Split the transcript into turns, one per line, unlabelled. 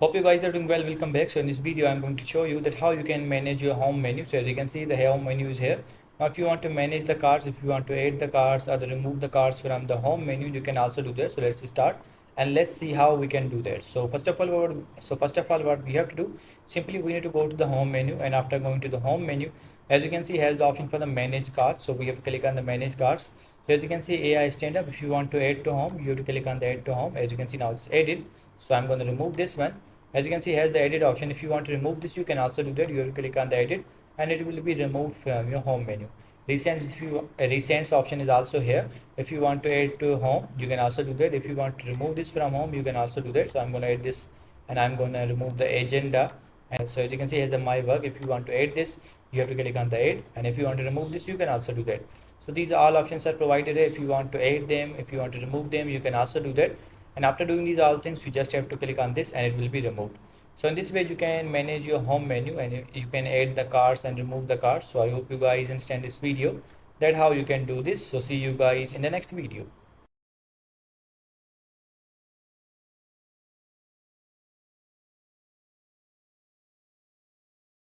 Hope you guys are doing well. Welcome back. So in this video I'm going to show you that how you can manage your home menu. So as you can see, the home menu is here. Now if you want to manage the cards, if you want to add the cards or remove the cards from the home menu, you can also do that. So let's start and let's see how we can do that. So first of all what we have to do, simply we need to go to the home menu, and after going to the home menu, as you can see, has the option for the manage cards. So we have to click on the manage cards. So as you can see, AI stand up. If you want to add to home, you have to click on the add to home. As you can see, now it's added. So I'm going to remove this one. As you can see, has the edit option. If you want to remove this, you can also do that. You have to click on the edit and it will be removed from your home menu. Recents, if you recents option is also here. If you want to add to home, you can also do that. If you want to remove this from home, you can also do that. So I'm going to add this and I'm going to remove the agenda. And so as you can see, here's the my work. If you want to add this, you have to click on the add, and if you want to remove this, you can also do that. So these all options are provided here. If you want to add them, if you want to remove them, you can also do that. And after doing these all things, you just have to click on this and it will be removed. So in this way you can manage your home menu, and you can add the cards and remove the cards. So I hope you guys understand this video, that how you can do this. So see you guys in the next video.